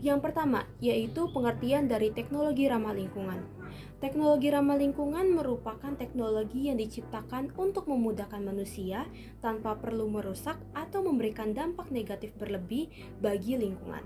Yang pertama, yaitu pengertian dari teknologi ramah lingkungan. Teknologi ramah lingkungan merupakan teknologi yang diciptakan untuk memudahkan manusia tanpa perlu merusak atau memberikan dampak negatif berlebih bagi lingkungan.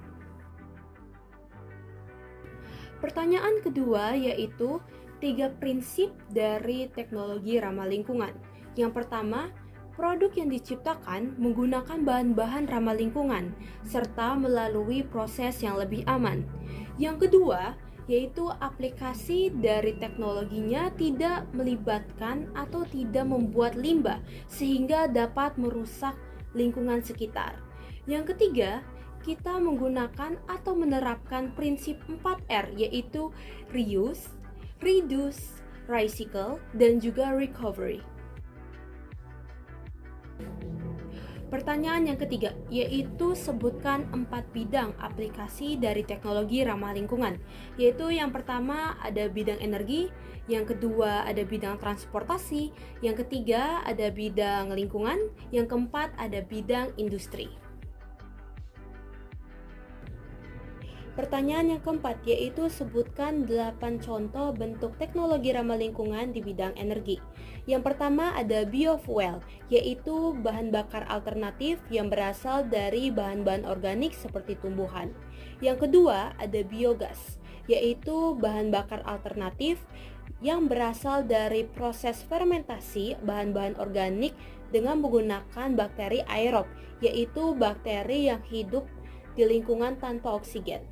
Pertanyaan kedua yaitu 3 prinsip dari teknologi ramah lingkungan. Yang pertama, produk yang diciptakan menggunakan bahan-bahan ramah lingkungan serta melalui proses yang lebih aman. Yang kedua, yaitu aplikasi dari teknologinya tidak melibatkan atau tidak membuat limbah sehingga dapat merusak lingkungan sekitar. Yang ketiga, kita menggunakan atau menerapkan prinsip 4R yaitu reuse, reduce, recycle, dan juga recovery. Pertanyaan yang ketiga, yaitu sebutkan 4 bidang aplikasi dari teknologi ramah lingkungan. Yaitu yang pertama ada bidang energi, yang kedua ada bidang transportasi, yang ketiga ada bidang lingkungan, yang keempat ada bidang industri. Pertanyaan yang keempat yaitu sebutkan 8 contoh bentuk teknologi ramah lingkungan di bidang energi. Yang pertama ada biofuel, yaitu bahan bakar alternatif yang berasal dari bahan-bahan organik seperti tumbuhan. Yang kedua ada biogas, yaitu bahan bakar alternatif yang berasal dari proses fermentasi bahan-bahan organik dengan menggunakan bakteri aerob, yaitu bakteri yang hidup di lingkungan tanpa oksigen.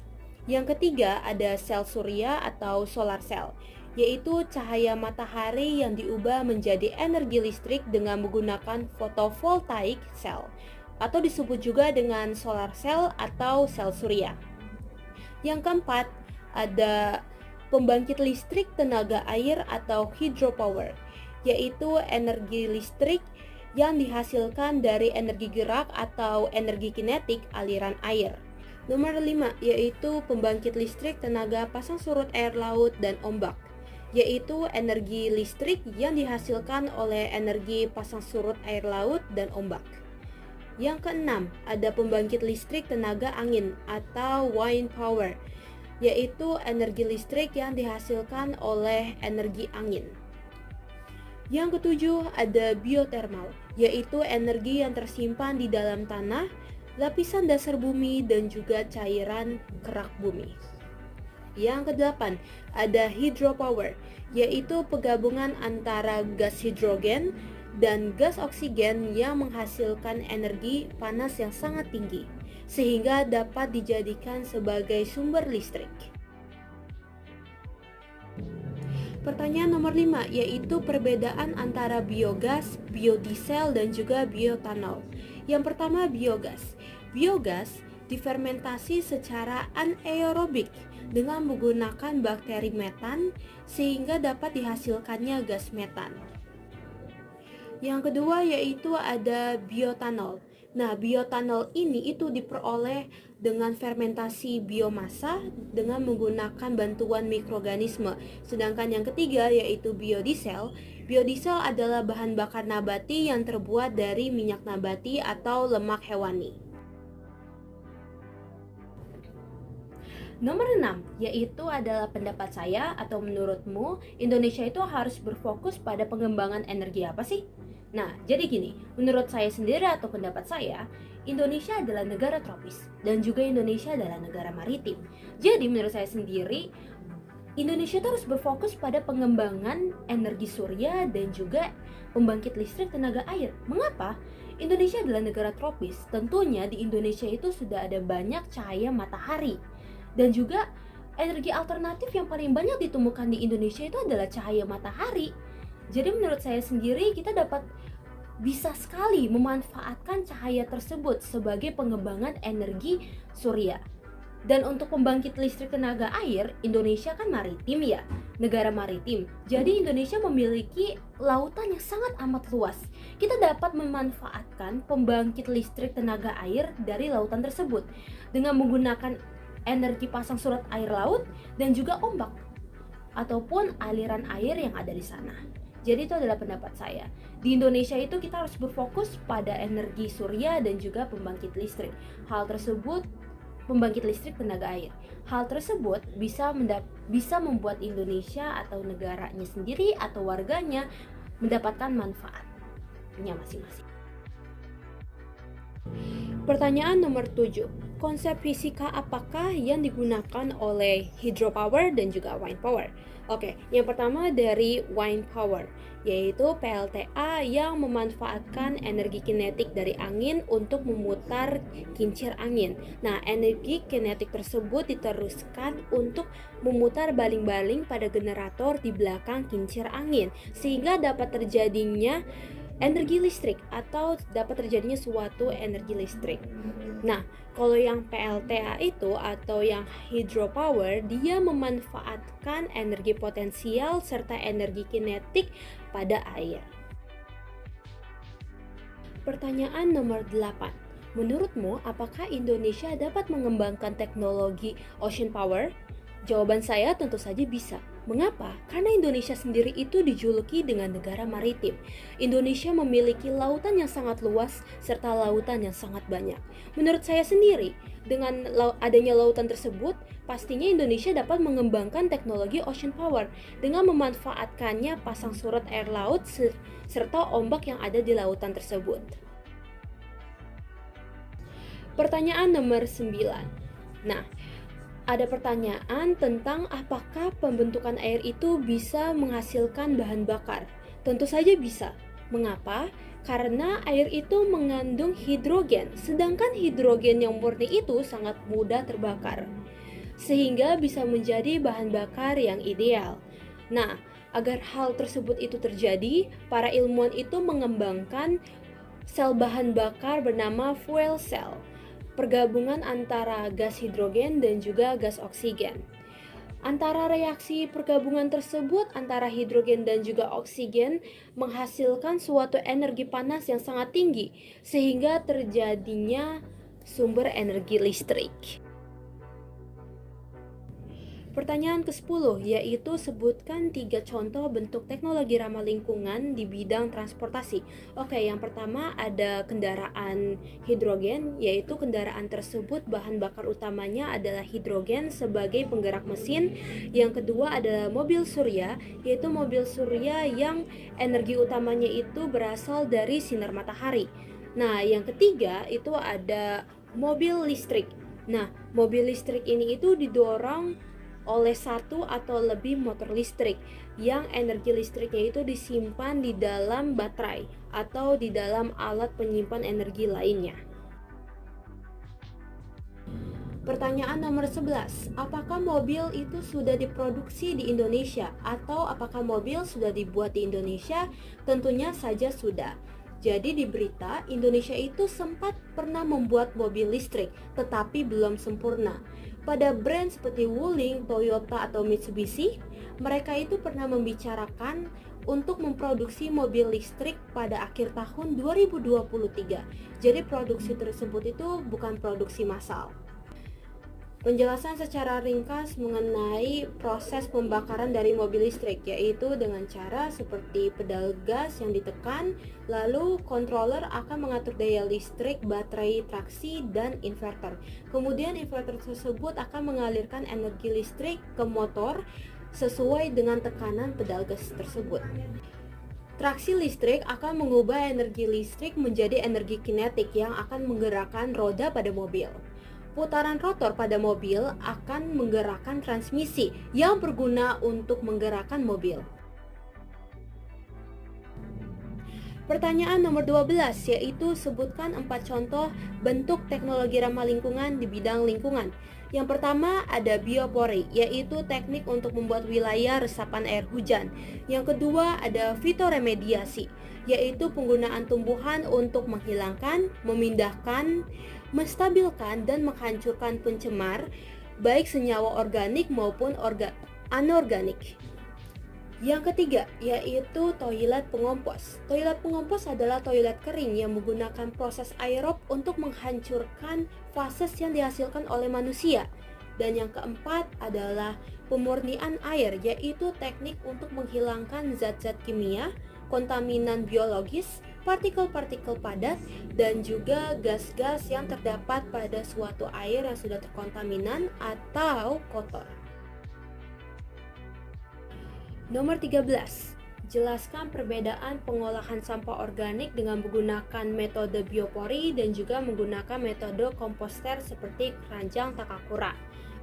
Yang ketiga ada sel surya atau solar cell, yaitu cahaya matahari yang diubah menjadi energi listrik dengan menggunakan photovoltaic cell, atau disebut juga dengan solar cell atau sel surya. Yang keempat ada pembangkit listrik tenaga air atau hydropower, yaitu energi listrik yang dihasilkan dari energi gerak atau energi kinetik aliran air. Nomor 5 yaitu pembangkit listrik tenaga pasang surut air laut dan ombak, yaitu energi listrik yang dihasilkan oleh energi pasang surut air laut dan ombak. Yang keenam ada pembangkit listrik tenaga angin atau wind power, yaitu energi listrik yang dihasilkan oleh energi angin. Yang ketujuh ada geothermal, yaitu energi yang tersimpan di dalam tanah, lapisan dasar bumi, dan juga cairan kerak bumi. Yang kedelapan ada hydropower, yaitu penggabungan antara gas hidrogen dan gas oksigen yang menghasilkan energi panas yang sangat tinggi, sehingga dapat dijadikan sebagai sumber listrik. Pertanyaan nomor 5 yaitu perbedaan antara biogas, biodiesel, dan juga bioetanol. Yang pertama biogas. Biogas difermentasi secara anaerobik dengan menggunakan bakteri metan sehingga dapat dihasilkannya gas metan. Yang kedua yaitu ada bioetanol. Nah, bioetanol ini itu diperoleh dengan fermentasi biomasa dengan menggunakan bantuan mikroorganisme. Sedangkan yang ketiga yaitu biodiesel. Biodiesel adalah bahan bakar nabati yang terbuat dari minyak nabati atau lemak hewani. Nomor 6 yaitu adalah pendapat saya atau menurutmu Indonesia itu harus berfokus pada pengembangan energi apa sih? Nah, jadi gini, menurut saya sendiri atau pendapat saya, Indonesia adalah negara tropis dan juga Indonesia adalah negara maritim. Jadi menurut saya sendiri, Indonesia harus berfokus pada pengembangan energi surya dan juga pembangkit listrik tenaga air. Mengapa? Indonesia adalah negara tropis. Tentunya di Indonesia itu sudah ada banyak cahaya matahari. Dan juga energi alternatif yang paling banyak ditemukan di Indonesia itu adalah cahaya matahari. Jadi menurut saya sendiri kita bisa sekali memanfaatkan cahaya tersebut sebagai pengembangan energi surya. Dan untuk pembangkit listrik tenaga air, Indonesia kan maritim ya, negara maritim. Jadi Indonesia memiliki lautan yang sangat amat luas. Kita dapat memanfaatkan pembangkit listrik tenaga air dari lautan tersebut dengan menggunakan energi pasang surut air laut dan juga ombak ataupun aliran air yang ada di sana. Jadi itu adalah pendapat saya. Di Indonesia itu kita harus berfokus pada energi surya dan juga pembangkit listrik. Hal tersebut pembangkit listrik tenaga air. Hal tersebut bisa membuat Indonesia atau negaranya sendiri atau warganya mendapatkan manfaatnya masing-masing. Pertanyaan nomor 7. Konsep fisika apakah yang digunakan oleh hydropower dan juga wind power? Oke, yang pertama dari wind power, yaitu PLTA yang memanfaatkan energi kinetik dari angin untuk memutar kincir angin. Nah, energi kinetik tersebut diteruskan untuk memutar baling-baling pada generator di belakang kincir angin, sehingga dapat terjadinya energi listrik atau dapat terjadinya suatu energi listrik. Nah, kalau yang PLTA itu atau yang hydropower, dia memanfaatkan energi potensial serta energi kinetik pada air. Pertanyaan nomor 8. Menurutmu, apakah Indonesia dapat mengembangkan teknologi ocean power? Jawaban saya tentu saja bisa. Mengapa? Karena Indonesia sendiri itu dijuluki dengan negara maritim. Indonesia memiliki lautan yang sangat luas serta lautan yang sangat banyak. Menurut saya sendiri, dengan adanya lautan tersebut, pastinya Indonesia dapat mengembangkan teknologi ocean power dengan memanfaatkannya pasang surut air laut serta ombak yang ada di lautan tersebut. Pertanyaan nomor 9. Nah, ada pertanyaan tentang apakah pembentukan air itu bisa menghasilkan bahan bakar. Tentu saja bisa. Mengapa? Karena air itu mengandung hidrogen, sedangkan hidrogen yang murni itu sangat mudah terbakar, sehingga bisa menjadi bahan bakar yang ideal. Nah, agar hal tersebut itu terjadi, para ilmuwan itu mengembangkan sel bahan bakar bernama fuel cell, pergabungan antara gas hidrogen dan juga gas oksigen. Antara reaksi pergabungan tersebut antara hidrogen dan juga oksigen menghasilkan suatu energi panas yang sangat tinggi sehingga terjadinya sumber energi listrik. Pertanyaan ke-10, yaitu sebutkan 3 contoh bentuk teknologi ramah lingkungan di bidang transportasi. Oke, yang pertama ada kendaraan hidrogen, yaitu kendaraan tersebut bahan bakar utamanya adalah hidrogen sebagai penggerak mesin. Yang kedua ada mobil surya, yaitu mobil surya yang energi utamanya itu berasal dari sinar matahari. Nah, yang ketiga itu ada mobil listrik. Nah, mobil listrik ini itu didorong oleh satu atau lebih motor listrik yang energi listriknya itu disimpan di dalam baterai atau di dalam alat penyimpan energi lainnya. Pertanyaan nomor 11. Apakah mobil itu sudah diproduksi di Indonesia atau apakah mobil sudah dibuat di Indonesia? Tentunya saja sudah. Jadi di berita, Indonesia itu sempat pernah membuat mobil listrik, tetapi belum sempurna. Pada brand seperti Wuling, Toyota, atau Mitsubishi, mereka itu pernah membicarakan untuk memproduksi mobil listrik pada akhir tahun 2023. Jadi produksi tersebut itu bukan produksi massal. Penjelasan secara ringkas mengenai proses pembakaran dari mobil listrik, yaitu dengan cara seperti pedal gas yang ditekan, lalu controller akan mengatur daya listrik, baterai traksi, dan inverter. Kemudian inverter tersebut akan mengalirkan energi listrik ke motor sesuai dengan tekanan pedal gas tersebut. Traksi listrik akan mengubah energi listrik menjadi energi kinetik yang akan menggerakkan roda pada mobil. Putaran rotor pada mobil akan menggerakkan transmisi yang berguna untuk menggerakkan mobil. Pertanyaan nomor 12, yaitu sebutkan 4 contoh bentuk teknologi ramah lingkungan di bidang lingkungan. Yang pertama ada biopori, yaitu teknik untuk membuat wilayah resapan air hujan. Yang kedua ada fitoremediasi, yaitu penggunaan tumbuhan untuk menghilangkan, memindahkan, menstabilkan, dan menghancurkan pencemar, baik senyawa organik maupun anorganik. Yang ketiga, yaitu toilet pengompos. Toilet pengompos adalah toilet kering yang menggunakan proses aerob untuk menghancurkan fases yang dihasilkan oleh manusia. Dan yang keempat adalah pemurnian air, yaitu teknik untuk menghilangkan zat-zat kimia, kontaminan biologis, partikel-partikel padat, dan juga gas-gas yang terdapat pada suatu air yang sudah terkontaminan atau kotor. Nomor 13. Jelaskan perbedaan pengolahan sampah organik dengan menggunakan metode biopori dan juga menggunakan metode komposter seperti keranjang Takakura.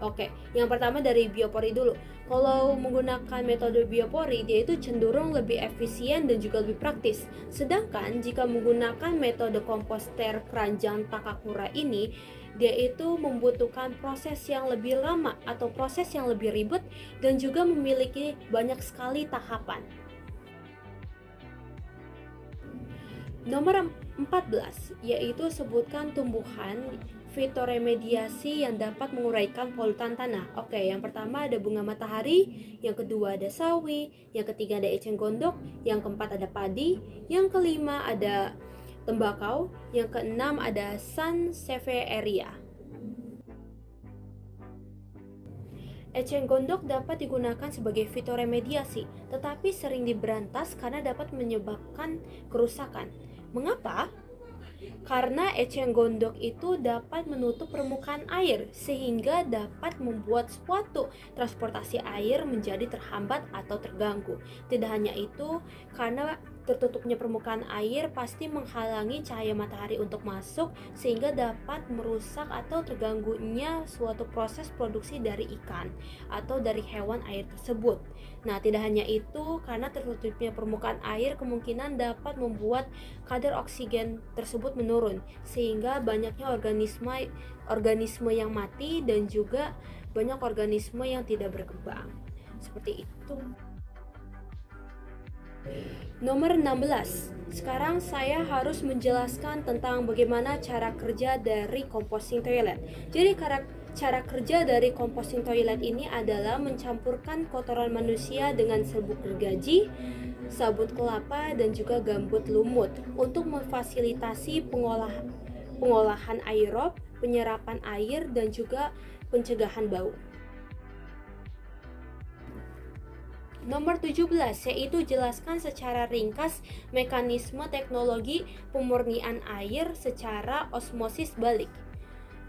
Oke, yang pertama dari biopori dulu. Kalau menggunakan metode biopori, dia itu cenderung lebih efisien dan juga lebih praktis. Sedangkan jika menggunakan metode komposter keranjang Takakura ini, dia itu membutuhkan proses yang lebih lama atau proses yang lebih ribet dan juga memiliki banyak sekali tahapan. Nomor 14, yaitu sebutkan tumbuhan fitoremediasi yang dapat menguraikan polutan tanah. Oke, yang pertama ada bunga matahari, yang kedua ada sawi, yang ketiga ada eceng gondok, yang keempat ada padi, yang kelima ada tembakau, yang keenam ada Sansevieria. Eceng gondok dapat digunakan sebagai fitoremediasi, tetapi sering diberantas karena dapat menyebabkan kerusakan. Mengapa? Karena eceng gondok itu dapat menutup permukaan air sehingga dapat membuat suatu transportasi air menjadi terhambat atau terganggu. Tidak hanya itu, karena tertutupnya permukaan air pasti menghalangi cahaya matahari untuk masuk sehingga dapat merusak atau terganggunya suatu proses produksi dari ikan atau dari hewan air tersebut. Nah, tidak hanya itu, karena tertutupnya permukaan air kemungkinan dapat membuat kadar oksigen tersebut menurun sehingga banyaknya organisme yang mati dan juga banyak organisme yang tidak berkembang. Seperti itu. Nomor 16. Sekarang saya harus menjelaskan tentang bagaimana cara kerja dari composting toilet. Jadi cara kerja dari composting toilet ini adalah mencampurkan kotoran manusia dengan serbuk gergaji, sabut kelapa, dan juga gambut lumut untuk memfasilitasi pengolahan aerob, penyerapan air, dan juga pencegahan bau. Nomor 17, yaitu jelaskan secara ringkas mekanisme teknologi pemurnian air secara osmosis balik.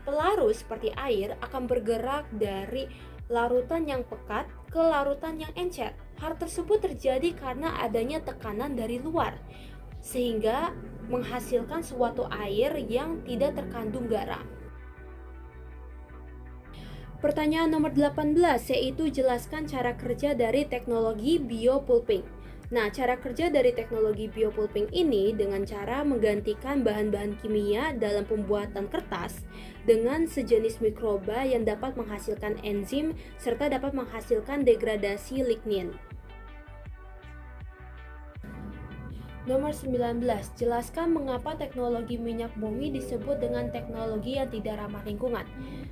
Pelarut seperti air akan bergerak dari larutan yang pekat ke larutan yang encer. Hal tersebut terjadi karena adanya tekanan dari luar, sehingga menghasilkan suatu air yang tidak terkandung garam. Pertanyaan nomor 18, yaitu jelaskan cara kerja dari teknologi biopulping. Nah, cara kerja dari teknologi biopulping ini dengan cara menggantikan bahan-bahan kimia dalam pembuatan kertas dengan sejenis mikroba yang dapat menghasilkan enzim serta dapat menghasilkan degradasi lignin. Nomor 19, jelaskan mengapa teknologi minyak bumi disebut dengan teknologi yang tidak ramah lingkungan.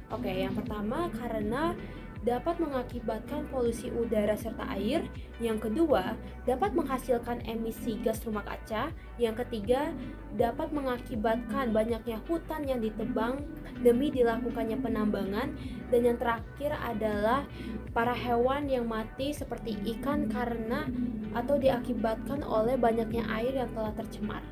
Oke, yang pertama karena dapat mengakibatkan polusi udara serta air. Yang kedua, dapat menghasilkan emisi gas rumah kaca. Yang ketiga, dapat mengakibatkan banyaknya hutan yang ditebang demi dilakukannya penambangan. Dan yang terakhir adalah para hewan yang mati seperti ikan karena atau diakibatkan oleh banyaknya air yang telah tercemar.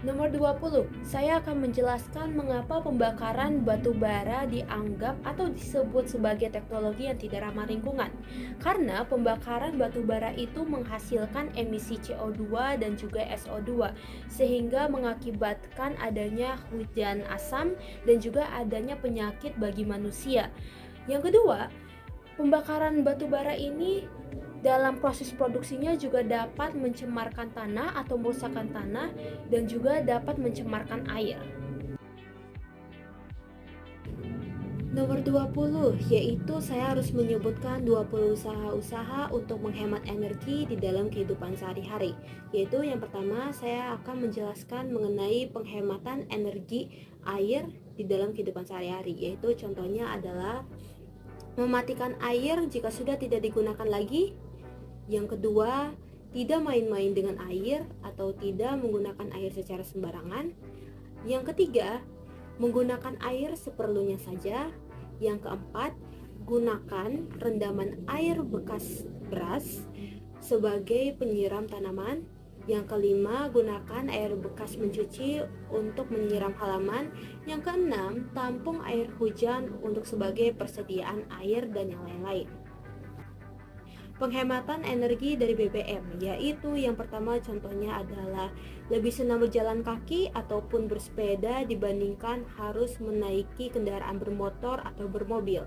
Nomor 20, saya akan menjelaskan mengapa pembakaran batu bara dianggap atau disebut sebagai teknologi yang tidak ramah lingkungan. Karena pembakaran batu bara itu menghasilkan emisi CO2 dan juga SO2, sehingga mengakibatkan adanya hujan asam dan juga adanya penyakit bagi manusia. Yang kedua, pembakaran batu bara ini dalam proses produksinya juga dapat mencemarkan tanah atau merusakkan tanah dan juga dapat mencemarkan air. Nomor 20, yaitu saya harus menyebutkan 20 usaha-usaha untuk menghemat energi di dalam kehidupan sehari-hari. Yaitu yang pertama, saya akan menjelaskan mengenai penghematan energi air di dalam kehidupan sehari-hari. Yaitu contohnya adalah mematikan air jika sudah tidak digunakan lagi. Yang kedua, tidak main-main dengan air atau tidak menggunakan air secara sembarangan. Yang ketiga, menggunakan air seperlunya saja. Yang keempat, gunakan rendaman air bekas beras sebagai penyiram tanaman. Yang kelima, gunakan air bekas mencuci untuk menyiram halaman. Yang keenam, tampung air hujan untuk sebagai persediaan air dan yang lain-lain. Penghematan energi dari BBM, yaitu yang pertama contohnya adalah lebih senang berjalan kaki ataupun bersepeda dibandingkan harus menaiki kendaraan bermotor atau bermobil.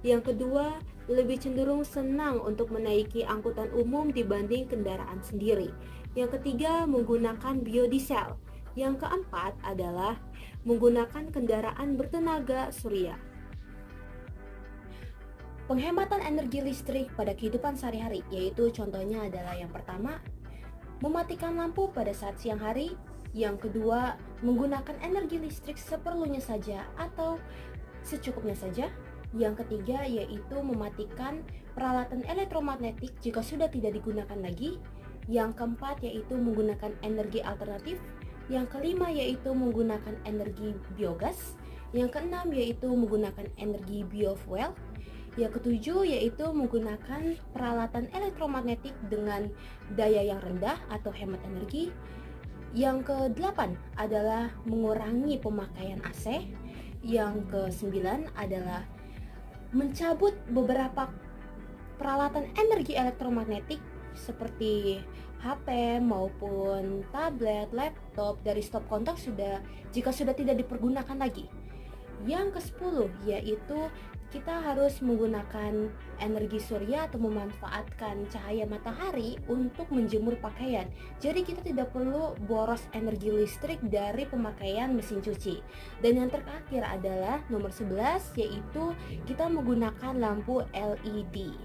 Yang kedua, lebih cenderung senang untuk menaiki angkutan umum dibanding kendaraan sendiri. Yang ketiga, menggunakan biodiesel. Yang keempat adalah menggunakan kendaraan bertenaga surya. Penghematan energi listrik pada kehidupan sehari-hari, yaitu contohnya adalah yang pertama, mematikan lampu pada saat siang hari. Yang kedua, menggunakan energi listrik seperlunya saja atau secukupnya saja. Yang ketiga yaitu mematikan peralatan elektromagnetik jika sudah tidak digunakan lagi. Yang keempat yaitu menggunakan energi alternatif. Yang kelima yaitu menggunakan energi biogas. Yang keenam yaitu menggunakan energi biofuel. Yang ketujuh yaitu menggunakan peralatan elektromagnetik dengan daya yang rendah atau hemat energi. Yang kedelapan adalah mengurangi pemakaian AC. Yang kesembilan adalah mencabut beberapa peralatan energi elektromagnetik seperti HP maupun tablet, laptop dari stop kontak jika sudah tidak dipergunakan lagi. Yang ke-10 yaitu kita harus menggunakan energi surya atau memanfaatkan cahaya matahari untuk menjemur pakaian. Jadi kita tidak perlu boros energi listrik dari pemakaian mesin cuci. Dan yang terakhir adalah nomor 11 yaitu kita menggunakan lampu LED.